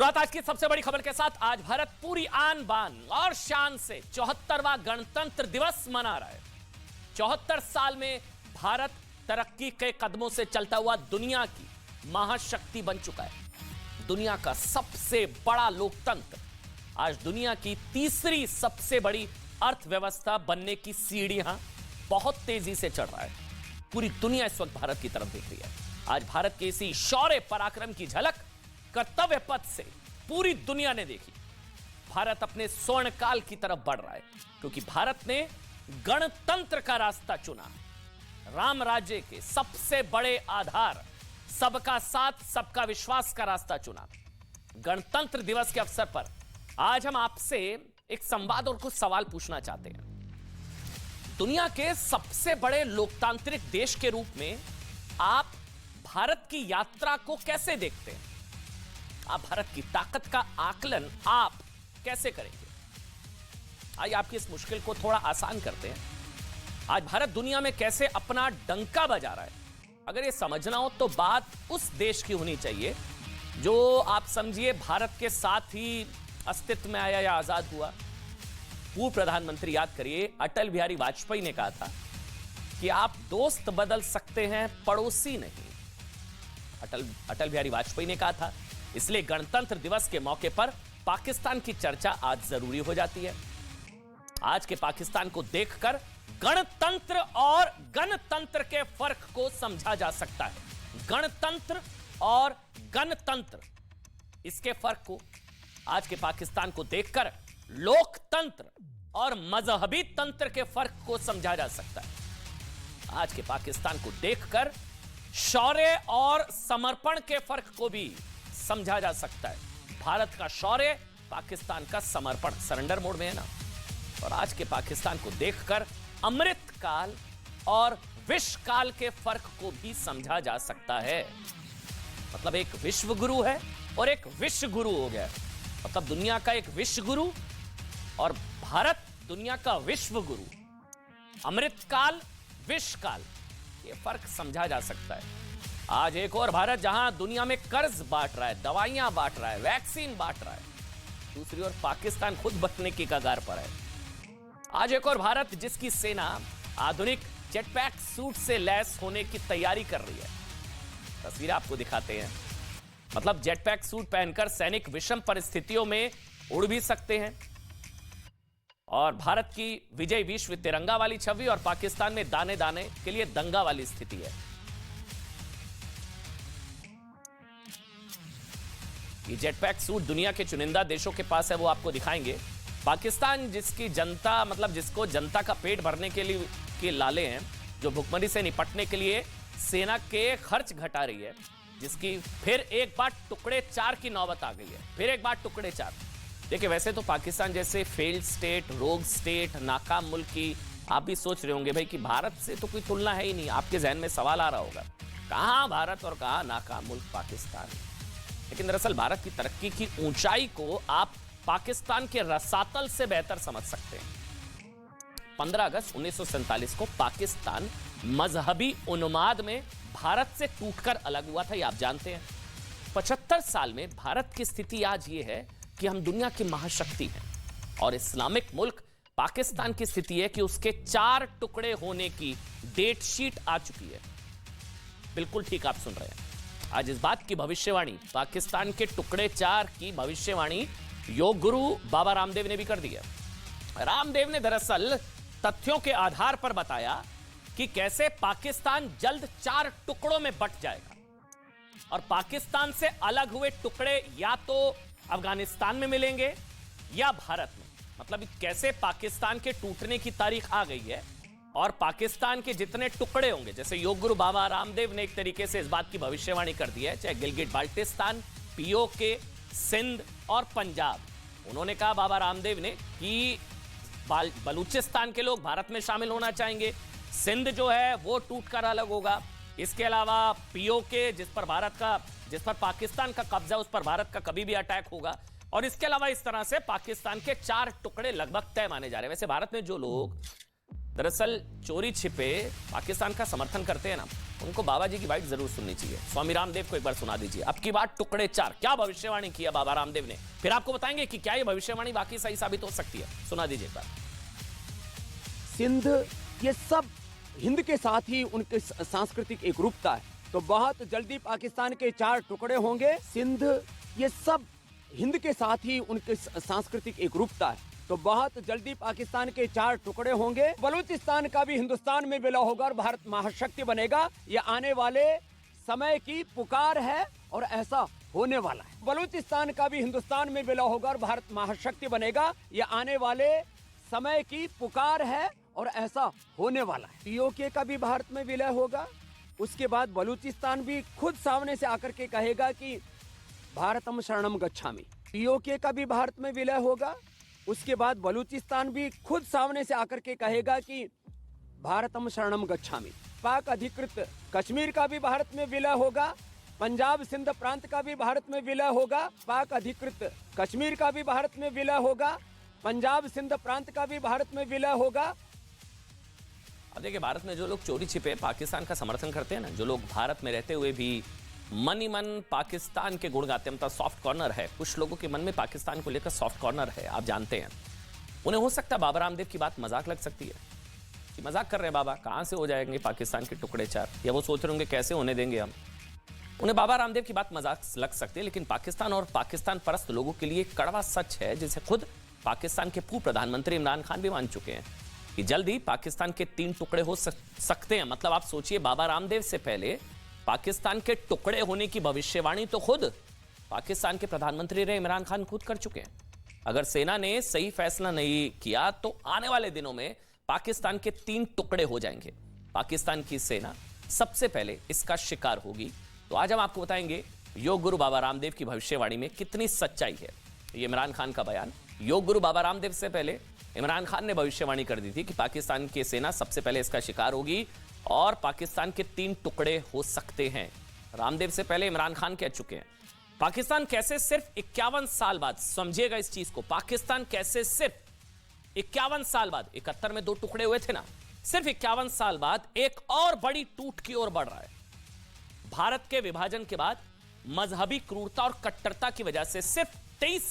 रात आज की सबसे बड़ी खबर के साथ आज भारत पूरी आन बान और शान से 74वां गणतंत्र दिवस मना रहा है। 74 साल में भारत तरक्की के कदमों से चलता हुआ दुनिया की महाशक्ति बन चुका है। दुनिया का सबसे बड़ा लोकतंत्र आज दुनिया की तीसरी सबसे बड़ी अर्थव्यवस्था बनने की सीढ़ियां बहुत तेजी से चढ़ रहा है। पूरी दुनिया इस वक्त भारत की तरफ देख रही है। आज भारत के इसी शौर्य पराक्रम की झलक कर्तव्य पथ से पूरी दुनिया ने देखी। भारत अपने स्वर्ण काल की तरफ बढ़ रहा है क्योंकि भारत ने गणतंत्र का रास्ता चुना। राम राज्य के सबसे बड़े आधार सबका साथ सबका विश्वास का रास्ता चुना। गणतंत्र दिवस के अवसर पर आज हम आपसे एक संवाद और कुछ सवाल पूछना चाहते हैं। दुनिया के सबसे बड़े लोकतांत्रिक देश के रूप में आप भारत की यात्रा को कैसे देखते हैं? आप भारत की ताकत का आकलन आप कैसे करेंगे? आइए आपकी इस मुश्किल को थोड़ा आसान करते हैं। आज भारत दुनिया में कैसे अपना डंका बजा रहा है, अगर ये समझना हो तो बात उस देश की होनी चाहिए जो आप समझिए भारत के साथ ही अस्तित्व में आया या आजाद हुआ। पूर्व प्रधानमंत्री याद करिए, अटल बिहारी वाजपेयी ने कहा था कि आप दोस्त बदल सकते हैं, पड़ोसी नहीं। अटल बिहारी वाजपेयी ने कहा था। इसलिए गणतंत्र दिवस के मौके पर पाकिस्तान की चर्चा आज जरूरी हो जाती है। आज के पाकिस्तान को देखकर गणतंत्र और गणतंत्र के फर्क को समझा जा सकता है। गणतंत्र और गणतंत्र, इसके फर्क को आज के पाकिस्तान को देखकर लोकतंत्र और मजहबी तंत्र के फर्क को समझा जा सकता है। आज के पाकिस्तान को देखकर शौर्य और समर्पण के फर्क को भी समझा जा सकता है। भारत का शौर्य, पाकिस्तान का समर्पण, सरेंडर मोड में है ना। और आज के पाकिस्तान को देखकर अमृत काल और विश्व काल के फर्क को भी समझा जा सकता है। मतलब एक विश्व गुरु है और एक विश्व गुरु हो गया। मतलब दुनिया का एक विश्व गुरु और भारत दुनिया का विश्व गुरु। अमृत काल, विश्व काल, ये फर्क समझा जा सकता है। आज एक और भारत जहां दुनिया में कर्ज बांट रहा है, दवाइयां बांट रहा है, वैक्सीन बांट रहा है, दूसरी ओर पाकिस्तान खुद बचने की कगार पर है। आज एक और भारत जिसकी सेना आधुनिक जेटपैक सूट से लैस होने की तैयारी कर रही है। तस्वीर आपको दिखाते हैं। मतलब जेटपैक सूट पहनकर सैनिक विषम परिस्थितियों में उड़ भी सकते हैं। और भारत की विजय विश्व तिरंगा वाली छवि और पाकिस्तान में दाने दाने के लिए दंगा वाली स्थिति है। ये जेटपैक सूट दुनिया के चुनिंदा देशों के पास है, वो आपको दिखाएंगे। पाकिस्तान जिसकी जनता, मतलब जिसको जनता का पेट भरने के लिए के लाले हैं, जो भुखमरी से निपटने के लिए सेना के खर्च घटा रही है, जिसकी फिर एक बार टुकड़े 4 की नौबत आ गई है। फिर एक बार टुकड़े 4। देखिए, वैसे तो पाकिस्तान जैसे फेल्ड स्टेट, रोग स्टेट, नाकाम मुल्क की आप भी सोच रहे होंगे भाई कि भारत से तो कोई तुलना है ही नहीं। आपके जहन में सवाल आ रहा होगा, कहां भारत और कहां नाकाम मुल्क पाकिस्तान। लेकिन दरअसल भारत की तरक्की की ऊंचाई को आप पाकिस्तान के रसातल से बेहतर समझ सकते हैं। 15 अगस्त 1947 को पाकिस्तान मजहबी उन्माद में भारत से टूटकर अलग हुआ था, ये आप जानते हैं। 75 साल में भारत की स्थिति आज ये है कि हम दुनिया की महाशक्ति हैं और इस्लामिक मुल्क पाकिस्तान की स्थिति है कि उसके 4 टुकड़े होने की डेट शीट आ चुकी है। बिल्कुल ठीक आप सुन रहे हैं। आज इस बात की भविष्यवाणी, पाकिस्तान के टुकड़े 4 की भविष्यवाणी योग गुरु बाबा रामदेव ने भी कर दी है। रामदेव ने दरअसल तथ्यों के आधार पर बताया कि कैसे पाकिस्तान जल्द 4 टुकड़ों में बंट जाएगा और पाकिस्तान से अलग हुए टुकड़े या तो अफगानिस्तान में मिलेंगे या भारत में। मतलब कैसे पाकिस्तान के टूटने की तारीख आ गई है और पाकिस्तान के जितने टुकड़े होंगे, जैसे योग गुरु बाबा रामदेव ने एक तरीके से इस बात की भविष्यवाणी कर दी है, चाहे गिलगिट बाल्टिस्तान, पीओके, सिंध और पंजाब। उन्होंने कहा बाबा रामदेव ने कि बलूचिस्तान के लोग भारत में शामिल होना चाहेंगे, सिंध जो है वो टूटकर अलग होगा। इसके अलावा पीओके, जिस पर पाकिस्तान का कब्जा, उस पर भारत का कभी भी अटैक होगा। और इसके अलावा इस तरह से पाकिस्तान के 4 टुकड़े लगभग तय माने जा रहे हैं। वैसे भारत में जो लोग दरअसल चोरी छिपे पाकिस्तान का समर्थन करते हैं ना, उनको बाबा जी की बाइट जरूर सुननी चाहिए। स्वामी रामदेव को एक बार सुना दीजिए। अब की बात टुकड़े 4, क्या भविष्यवाणी किया बाबा रामदेव ने, फिर आपको बताएंगे कि क्या ये भविष्यवाणी वाकई सही साबित हो सकती है। सुना दीजिए एक बार। सिंध ये सब हिंद के साथ ही उनकी सांस्कृतिक एकरूपता है, तो बहुत जल्दी पाकिस्तान के 4 टुकड़े होंगे। सिंध ये सब हिंद के साथ ही उनकी सांस्कृतिक एकरूपता है, तो बहुत जल्दी पाकिस्तान के 4 टुकड़े होंगे। बलूचिस्तान का भी हिंदुस्तान में विलय होगा और भारत महाशक्ति बनेगा। ये आने वाले समय की पुकार है और ऐसा होने वाला है। बलूचिस्तान का भी हिंदुस्तान में विलय होगा और भारत महाशक्ति बनेगा। ये आने वाले समय की पुकार है और ऐसा होने वाला है। पीओके का भी भारत में विलय होगा। उसके बाद बलूचिस्तान भी खुद सामने से आकर के कहेगा कि भारतम शरणम गच्छामि। पीओके का भी भारत में विलय होगा। उसके बाद बलूचिस्तान भी खुद सामने से आकर के कहेगा कि भारतम शरणम गच्छामि। पाक अधिकृत कश्मीर का भी भारत में विलय होगा। पंजाब सिंध प्रांत का भी भारत में विलय होगा। पाक अधिकृत कश्मीर का भी भारत में विलय होगा। पंजाब सिंध प्रांत का भी भारत में विलय होगा। अब देखिए, भारत में जो लोग चोरी छिपे पाकिस्तान का समर्थन करते हैं ना, जो लोग भारत में रहते हुए भी मन ही मन पाकिस्तान के गुण गाते हैं, मतलब सॉफ्ट कॉर्नर है, कुछ लोगों के मन में पाकिस्तान को लेकर सॉफ्ट कॉर्नर है, आप जानते हैं। उन्हें हो सकता है बाबा रामदेव की बात मजाक लग सकती है कि मजाक कर रहे हैं बाबा, कहां से हो जाएंगे पाकिस्तान के टुकड़े 4, या वो सोच रहे होंगे कैसे होने देंगे हम। उन्हें बाबा रामदेव की बात मजाक लग सकती है, लेकिन पाकिस्तान और पाकिस्तान परस्त लोगों के लिए कड़वा सच है, जिसे खुद पाकिस्तान के पूर्व प्रधानमंत्री इमरान खान भी मान चुके हैं कि जल्द ही पाकिस्तान के 3 टुकड़े हो सकते हैं। मतलब आप सोचिए, बाबा रामदेव से पहले पाकिस्तान के टुकड़े होने की भविष्यवाणी तो खुद पाकिस्तान के प्रधानमंत्री रहे इमरान खान खुद कर चुके हैं। अगर सेना ने सही फैसला नहीं किया तो आने वाले दिनों में पाकिस्तान के 3 टुकड़े हो जाएंगे। पाकिस्तान की सेना सबसे पहले इसका शिकार होगी। तो आज हम आपको बताएंगे योग गुरु बाबा रामदेव की भविष्यवाणी में कितनी सच्चाई है। ये इमरान खान का बयान। योग गुरु बाबा रामदेव से पहले इमरान खान ने भविष्यवाणी कर दी थी कि पाकिस्तान की सेना सबसे पहले इसका शिकार होगी और पाकिस्तान के 3 टुकड़े हो सकते हैं। रामदेव से पहले इमरान खान कह चुके हैं। पाकिस्तान कैसे सिर्फ 51 साल बाद, समझिएगा इस चीज को, पाकिस्तान कैसे सिर्फ 51 साल बाद, 71 में 2 टुकड़े हुए थे ना, सिर्फ 51 साल बाद एक और बड़ी टूट की ओर बढ़ रहा है। भारत के विभाजन के बाद मजहबी क्रूरता और कट्टरता की वजह से सिर्फ 23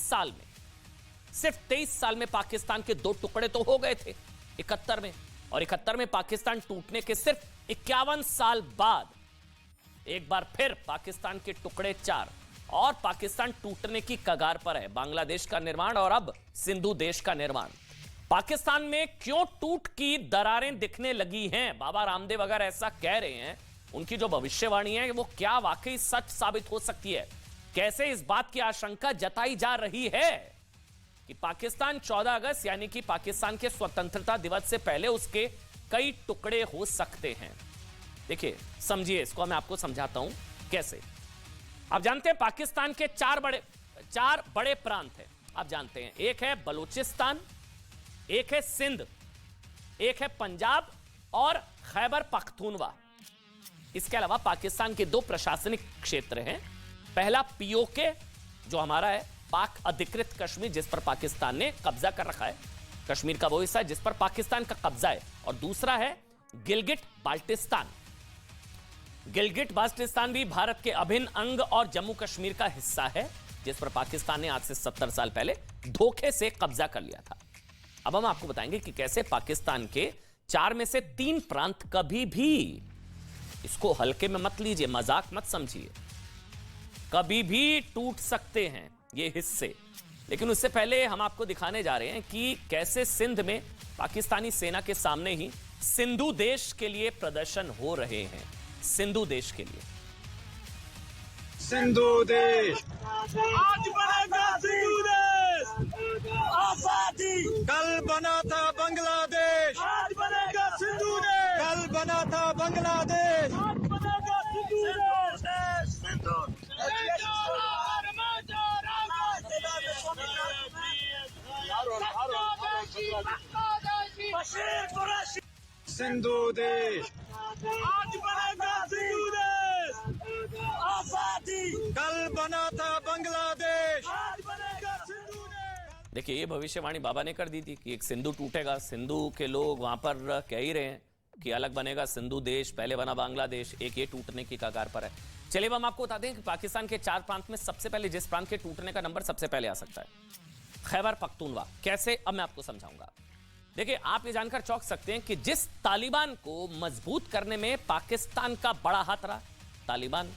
साल में पाकिस्तान के 2 टुकड़े तो हो गए थे 71 में, और 71 में पाकिस्तान टूटने के सिर्फ 51 साल बाद एक बार फिर पाकिस्तान के टुकड़े 4 और पाकिस्तान टूटने की कगार पर है। बांग्लादेश का निर्माण और अब सिंधु देश का निर्माण। पाकिस्तान में क्यों टूट की दरारें दिखने लगी हैं? बाबा रामदेव अगर ऐसा कह रहे हैं, उनकी जो भविष्यवाणी है वो क्या वाकई सच साबित हो सकती है? कैसे इस बात की आशंका जताई जा रही है कि पाकिस्तान 14 अगस्त यानी कि पाकिस्तान के स्वतंत्रता दिवस से पहले उसके कई टुकड़े हो सकते हैं? देखिए, समझिए इसको, मैं आपको समझाता हूं कैसे। आप जानते हैं पाकिस्तान के 4 बड़े प्रांत हैं, आप जानते हैं। एक है बलूचिस्तान, एक है सिंध, एक है पंजाब और खैबर पख्तूनवा। इसके अलावा पाकिस्तान के 2 प्रशासनिक क्षेत्र हैं। पहला पीओके जो हमारा है, पाक अधिकृत कश्मीर, जिस पर पाकिस्तान ने कब्जा कर रखा है, कश्मीर का वो हिस्सा जिस पर पाकिस्तान का कब्जा है। और दूसरा है गिलगिट बाल्टिस्तान। गिलगिट बाल्टिस्तान भी भारत के अभिन्न अंग और जम्मू कश्मीर का हिस्सा है, जिस पर पाकिस्तान ने आज से 70 साल पहले धोखे से कब्जा कर लिया था। अब हम आपको बताएंगे कि कैसे पाकिस्तान के 4 में से 3 प्रांत कभी भी, इसको हल्के में मत लीजिए, मजाक मत समझिए, कभी भी टूट सकते हैं ये हिस्से। लेकिन उससे पहले हम आपको दिखाने जा रहे हैं कि कैसे सिंध में पाकिस्तानी सेना के सामने ही सिंधु देश के लिए प्रदर्शन हो रहे हैं। सिंधु देश के लिए, सिंधु देश आज बनेगा सिंधु देश। आजादी कल बना था बांग्लादेश, आज बनेगा सिंधु देश। कल बना था बांग्लादेश, आज बनेगा सिंधु देश। सिंधु सिंधु देश आज बनेगा सिंधु देश। आजादी कल बना था बांग्लादेश, आज बनेगा सिंधु देश। देखिए, ये भविष्यवाणी बाबा ने कर दी थी कि एक सिंधु टूटेगा, सिंधु के लोग वहां पर कह ही रहे हैं कि अलग बनेगा सिंधु देश, पहले बना बांग्लादेश, एक ये टूटने की कगार पर है। चलिए हम आपको बताते हैं कि पाकिस्तान के 4 प्रांत में सबसे पहले जिस प्रांत के टूटने का नंबर सबसे पहले आ सकता है, खैबर पख्तूनवा। कैसे, अब मैं आपको समझाऊंगा। देखिए, आप ये जानकर चौंक सकते हैं कि जिस तालिबान को मजबूत करने में पाकिस्तान का बड़ा हाथ रहा, तालिबान,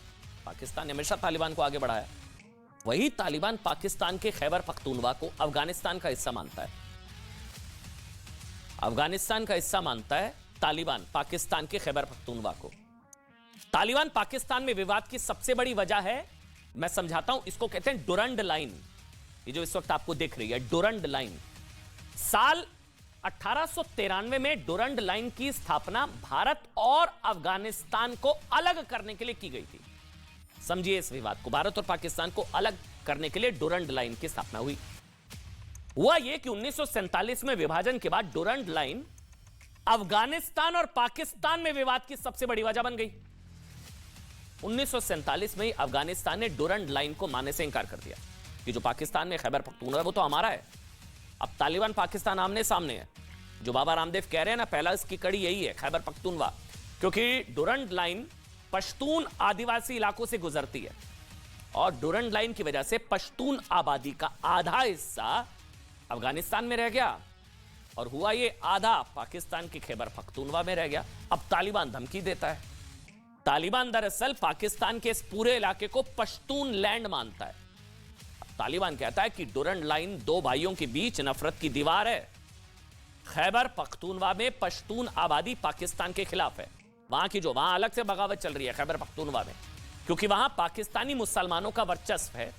पाकिस्तान ने हमेशा तालिबान को आगे बढ़ाया, वही तालिबान पाकिस्तान के खैबर पख्तूनवा को अफगानिस्तान का हिस्सा मानता है। अफगानिस्तान का हिस्सा मानता है तालिबान पाकिस्तान के खैबर पख्तूनवा को। तालिबान पाकिस्तान में विवाद की सबसे बड़ी वजह है, मैं समझाता हूं, इसको कहते हैं डुरंड लाइन। ये जो इस वक्त आपको दिख रही है डुरंड लाइन, साल 1893 में डुरंड लाइन की स्थापना भारत और अफगानिस्तान को अलग करने के लिए की गई थी। समझिए इस विवाद को, भारत और पाकिस्तान को अलग करने के लिए डुरंड लाइन की स्थापना हुई। हुआ यह कि 1947 में विभाजन के बाद डुरंड लाइन अफगानिस्तान और पाकिस्तान में विवाद की सबसे बड़ी वजह बन गई। 1947 में अफगानिस्तान ने डुरंड लाइन को मानने से इंकार कर दिया कि जो पाकिस्तान में खैबर पख्तूनवा है वो तो हमारा है। अब तालिबान पाकिस्तान आमने सामने है। जो बाबा रामदेव कह रहे हैं ना, पहला इसकी कड़ी यही है, खैबर पख्तूनवा, क्योंकि डुरंड लाइन पश्तून आदिवासी इलाकों से गुजरती है और डुरंड लाइन की वजह से पश्तून आबादी का आधा हिस्सा अफगानिस्तान में रह गया और हुआ ये आधा पाकिस्तान की खैबर पख्तूनवा में रह गया। अब तालिबान धमकी देता है। तालिबान दरअसल पाकिस्तान के इस पूरे इलाके को पश्तून लैंड मानता है। तालिबान कहता है कि डुरंड लाइन दो भाइयों के बीच नफरत की दीवार है। खैबर पख्तूनवा में पश्तून आबादी पाकिस्तान के खिलाफ है। वहां अलग से बगावत चल रही है खैबर पख्तूनवा में, क्योंकि वहां पाकिस्तानी मुसलमानों का वर्चस्व है।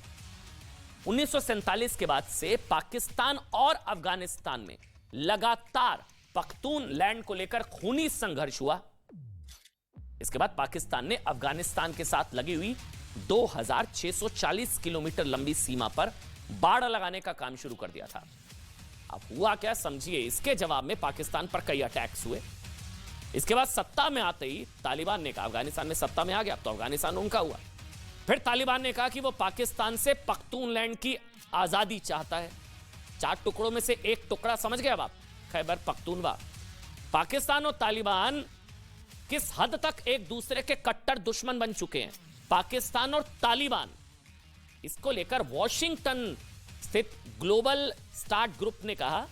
1947 के बाद से पाकिस्तान और अफगानिस्तान में लगातार पख्तून लैंड को लेकर खूनी संघर्ष हुआ। इसके बाद पाकिस्तान ने अफगानिस्तान के साथ लगी हुई 2640 किलोमीटर लंबी सीमा पर बाड़ लगाने का काम शुरू कर दिया था। अब हुआ क्या, समझिए। इसके जवाब में पाकिस्तान पर कई अटैक्स हुए। इसके बाद सत्ता में आते ही तालिबान ने कहा, अफगानिस्तान में सत्ता में आ गया, अब तो अफगानिस्तान उनका हुआ। फिर तालिबान ने कहा कि वो पाकिस्तान से पख्तून लैंड की आजादी चाहता है। 4 टुकड़ों में से एक टुकड़ा, समझ गए अब आप, खैबर पख्तूनवा। पाकिस्तान और तालिबान किस हद तक एक दूसरे के कट्टर दुश्मन बन चुके हैं। पाकिस्तान और तालिबान, इसको लेकर वॉशिंगटन स्थित ग्लोबल स्टार्ट ग्रुप ने कहा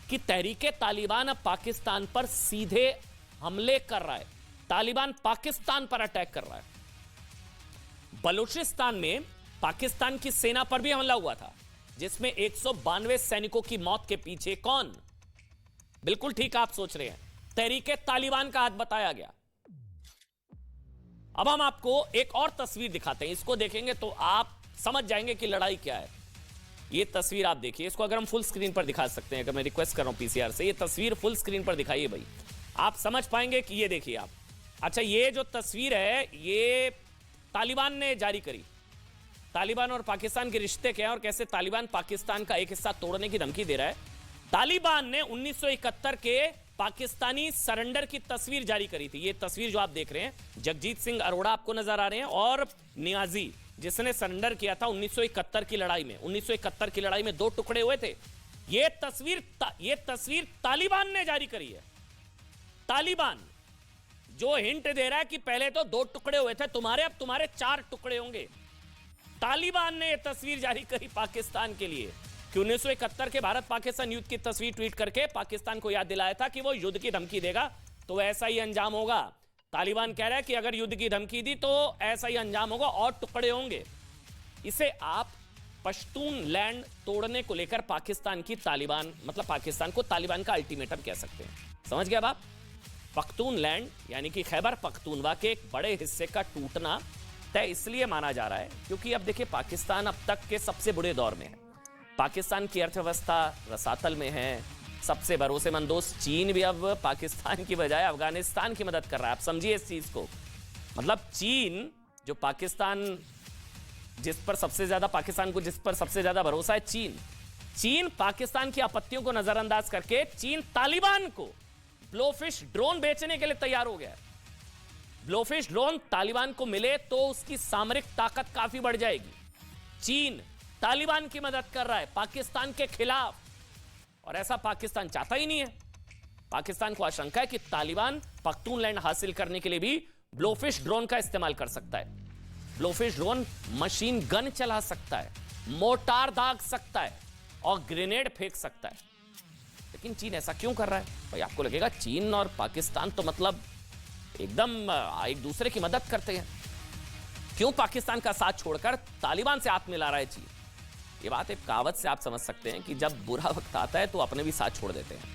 कि तहरीके तालिबान अब पाकिस्तान पर सीधे हमले कर रहा है। तालिबान पाकिस्तान पर अटैक कर रहा है। बलूचिस्तान में पाकिस्तान की सेना पर भी हमला हुआ था, जिसमें 192 सैनिकों की मौत के पीछे कौन? बिल्कुल ठीक आप सोच रहे हैं, तहरीके तालिबान का हाथ बताया गया। अब हम आपको एक और तस्वीर दिखाते हैं। इसको देखेंगे तो आप समझ जाएंगे कि लड़ाई क्या है। ये तस्वीर आप देखिए, इसको अगर हम फुल स्क्रीन पर दिखा सकते हैं, अगर मैं रिक्वेस्ट कर रहा हूं पीसीआर से, ये तस्वीर फुल स्क्रीन पर दिखाइए भाई, आप समझ पाएंगे कि ये देखिए आप। अच्छा, ये जो तस्वीर है ये तालिबान ने जारी करी। तालिबान और पाकिस्तान के रिश्ते क्या है और कैसे तालिबान पाकिस्तान का एक हिस्सा तोड़ने की धमकी दे रहा है। तालिबान ने 1971 के पाकिस्तानी सरेंडर की तस्वीर जारी करी थी। ये तस्वीर जो आप देख रहे हैं, जगजीत सिंह अरोड़ा आपको नजर आ रहे हैं और नियाजी, जिसने सरेंडर किया था 1971 की लड़ाई में। 1971 की लड़ाई में 2 टुकड़े हुए थे। ये तस्वीर तालिबान ने जारी करी है। तालिबान जो हिंट दे रहा है कि पहले तो 2 टुकड़े हुए थे तुम्हारे, अब तुम्हारे 4 टुकड़े होंगे। तालिबान ने यह तस्वीर जारी करी पाकिस्तान के लिए कि 1971 के भारत पाकिस्तान युद्ध की तस्वीर ट्वीट करके पाकिस्तान को याद दिलाया था कि वो युद्ध की धमकी देगा तो ऐसा ही अंजाम होगा। तालिबान कह रहा है कि अगर युद्ध की धमकी दी तो ऐसा ही अंजाम होगा और टुकड़े होंगे। इसे आप पश्तून लैंड तोड़ने को लेकर पाकिस्तान की तालिबान, मतलब पाकिस्तान को तालिबान का अल्टीमेटम कह सकते हैं। समझ गए अब आप? पख्तून लैंड यानी कि खैबर पख्तूनवा के एक बड़े हिस्से का टूटना तय इसलिए माना जा रहा है क्योंकि अब देखिए पाकिस्तान अब तक के सबसे बुरे दौर में है। पाकिस्तान की अर्थव्यवस्था रसातल में है। सबसे भरोसेमंद दोस्त चीन भी अब पाकिस्तान की बजाय अफगानिस्तान की मदद कर रहा है। आप समझिए इस चीज को, मतलब चीन जो पाकिस्तान जिस पर सबसे ज्यादा भरोसा है, चीन पाकिस्तान की आपत्तियों को नजरअंदाज करके चीन तालिबान को ब्लोफिश ड्रोन बेचने के लिए तैयार हो गया है। ब्लोफिश ड्रोन तालिबान को मिले तो उसकी सामरिक ताकत काफी बढ़ जाएगी। चीन तालिबान की मदद कर रहा है पाकिस्तान के खिलाफ, और ऐसा पाकिस्तान चाहता ही नहीं है। पाकिस्तान को आशंका है कि तालिबान पख्तूनलैंड हासिल करने के लिए भी ब्लोफिश ड्रोन का इस्तेमाल कर सकता है। ब्लोफिश ड्रोन मशीन गन चला सकता है, मोर्टार दाग सकता है और ग्रेनेड फेंक सकता है। लेकिन चीन ऐसा क्यों कर रहा है? भाई आपको लगेगा चीन और पाकिस्तान तो मतलब एकदम एक दूसरे की मदद करते हैं, क्यों पाकिस्तान का साथ छोड़कर तालिबान से हाथ मिला रहा है चीन? ये बात एक कहावत से आप समझ सकते हैं कि जब बुरा वक्त आता है तो अपने भी साथ छोड़ देते हैं।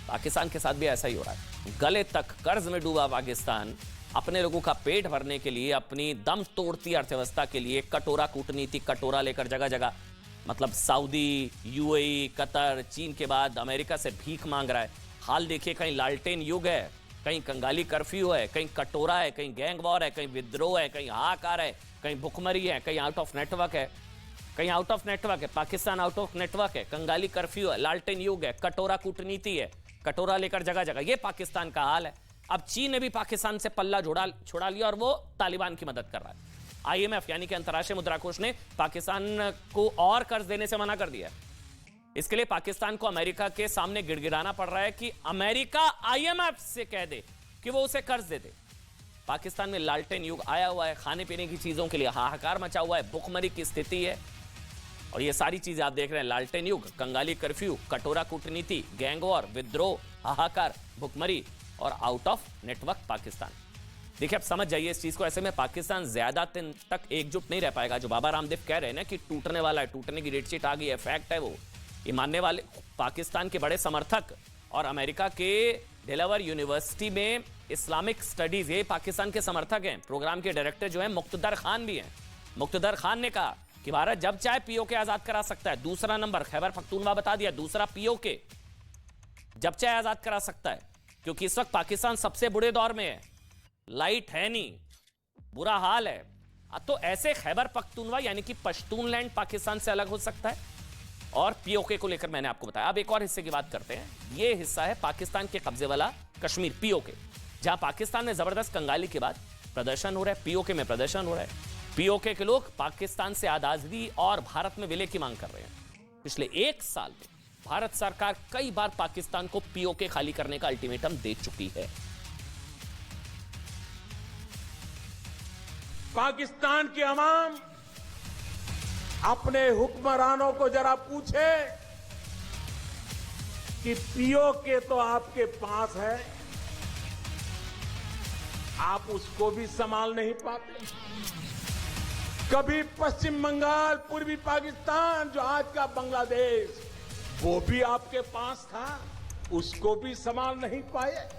पाकिस्तान के साथ भी ऐसा ही हो रहा है। गले तक कर्ज में डूबा पाकिस्तान अपने लोगों का पेट भरने के लिए, अपनी दम तोड़ती अर्थव्यवस्था के लिए कटोरा कूटनीति, कटोरा लेकर जगह जगह, मतलब सऊदी, यूएई, कतर, चीन के बाद अमेरिका से भीख मांग रहा है। हाल देखिए, कहीं लालटेन युग है, कहीं कंगाली कर्फ्यू है, कहीं कटोरा है, कहीं गैंग वॉर है, कहीं विद्रोह है, कहीं हाहाकार है, कहीं भुखमरी है, कहीं आउट ऑफ नेटवर्क है, कहीं आउट ऑफ नेटवर्क है, पाकिस्तान आउट ऑफ नेटवर्क है, कंगाली कर्फ्यू है, लालटेन युग है, कटोरा कूटनीति है, कटोरा लेकर जगह जगह। ये पाकिस्तान का हाल है। अब चीन ने भी पाकिस्तान से पल्ला छुड़ा लिया और वो तालिबान की मदद कर रहा है। आईएमएफ यानी कि अंतर्राष्ट्रीय मुद्रा कोष ने पाकिस्तान को और कर्ज देने से मना कर दिया। इसके लिए पाकिस्तान को अमेरिका के सामने गिड़गिड़ाना पड़ रहा है कि अमेरिका आईएमएफ से कह दे कि वो उसे कर्ज दे दे। पाकिस्तान में लालटेन युग आया हुआ है, खाने पीने की चीजों के लिए हाहाकार मचा हुआ है, भुखमरी की स्थिति है, और ये सारी चीजें आप देख रहे हैं। लालटेन युग, कंगाली कर्फ्यू, कटोरा कूटनीति, गैंग वॉर, विद्रोह, हाहाकार, भुखमरी और आउट ऑफ नेटवर्क पाकिस्तान। देखिए, अब समझ जाइए इस चीज को। ऐसे में पाकिस्तान ज्यादा दिन तक एकजुट नहीं रह पाएगा। जो बाबा रामदेव कह रहे हैं ना कि टूटने वाला है, टूटने की डेट शीट आ गई है, फैक्ट है वो। ये मानने वाले पाकिस्तान के बड़े समर्थक और अमेरिका के डेलावेयर यूनिवर्सिटी में इस्लामिक स्टडीज, ये पाकिस्तान के समर्थक हैं। प्रोग्राम के डायरेक्टर जो है मुक्तदर खान भी हैं। मुक्तदर खान ने कहा कि भारत जब चाहे पीओके आजाद करा सकता है। दूसरा नंबर खैबर पख्तूनवा बता दिया, दूसरा पीओके जब चाहे आजाद करा सकता है, क्योंकि इस वक्त पाकिस्तान सबसे बुरे दौर में है, लाइट है नहीं, बुरा हाल है। तो ऐसे खैबर पख्तूनवा यानी कि पश्तूनलैंड पाकिस्तान से अलग हो सकता है। और पीओके को लेकर मैंने आपको बताया। अब एक और हिस्से की बात करते हैं। यह हिस्सा है पाकिस्तान के कब्जे वाला कश्मीर, पीओके, जहां पाकिस्तान में जबरदस्त कंगाली के बाद प्रदर्शन हो रहा है। पीओके में प्रदर्शन हो रहा है। पीओके के लोग पाकिस्तान से आजादी और भारत में विलय की मांग कर रहे हैं। पिछले एक साल में भारत सरकार कई बार पाकिस्तान को पीओके खाली करने का अल्टीमेटम दे चुकी है। पाकिस्तान की अवाम अपने हुक्मरानों को जरा पूछे कि पीओके तो आपके पास है, आप उसको भी संभाल नहीं पाते। कभी पश्चिम बंगाल, पूर्वी पाकिस्तान जो आज का बांग्लादेश, वो भी आपके पास था, उसको भी संभाल नहीं पाए।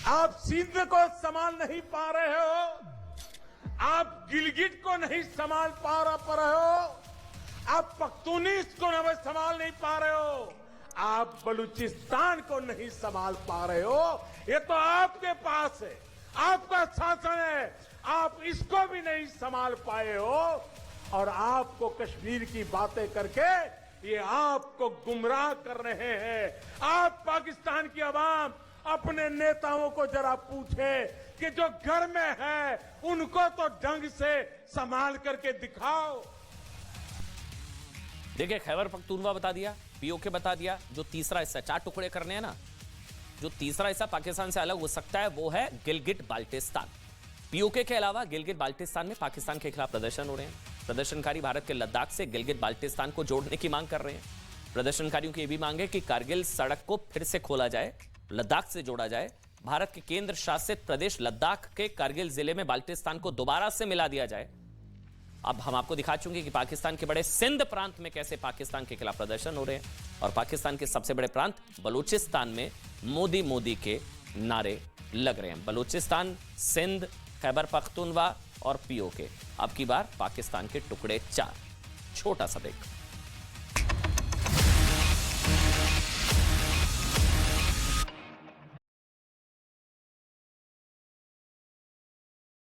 आप सिंध को संभाल नहीं पा रहे हो, आप गिलगिट को नहीं संभाल पा रहे हो, आप पख्तूनिस को नहीं संभाल नहीं पा रहे हो, आप बलूचिस्तान को नहीं संभाल पा रहे हो। ये तो आपके पास है, आपका शासन है, आप इसको भी नहीं संभाल पाए हो। और आपको कश्मीर की बातें करके ये आपको गुमराह कर रहे हैं। आप पाकिस्तान की आवाम अपने नेताओं को जरा पूछे कि जो घर में है उनको तो ढंग से संभाल करके दिखाओ। देखिए, खैबर पख्तूनवा बता दिया, पीओके बता दिया। जो तीसरा हिस्सा, 4 टुकड़े करने हैं ना, जो तीसरा हिस्सा पाकिस्तान से अलग हो सकता है वो है गिलगिट बाल्टिस्तान। पीओके के अलावा गिलगिट बाल्टिस्तान में पाकिस्तान के खिलाफ प्रदर्शन हो रहे हैं। प्रदर्शनकारी भारत के लद्दाख से गिलगिट बाल्टिस्तान को जोड़ने की मांग कर रहे हैं। प्रदर्शनकारियों की यह भी मांग है कि कारगिल सड़क को फिर से खोला जाए, लद्दाख से जोड़ा जाए। भारत के केंद्र शासित प्रदेश लद्दाख के कारगिल जिले में बाल्टिस्तान को दोबारा से मिला दिया जाए। अब हम आपको दिखा चुके कि पाकिस्तान के बड़े सिंध प्रांत में कैसे पाकिस्तान के खिलाफ प्रदर्शन हो रहे हैं, और पाकिस्तान के सबसे बड़े प्रांत बलूचिस्तान में मोदी मोदी के नारे लग रहे हैं। बलूचिस्तान, सिंध, खैबर पख्तूनवा और पीओके। अब की बार पाकिस्तान के टुकड़े 4। छोटा सा ब्रेक।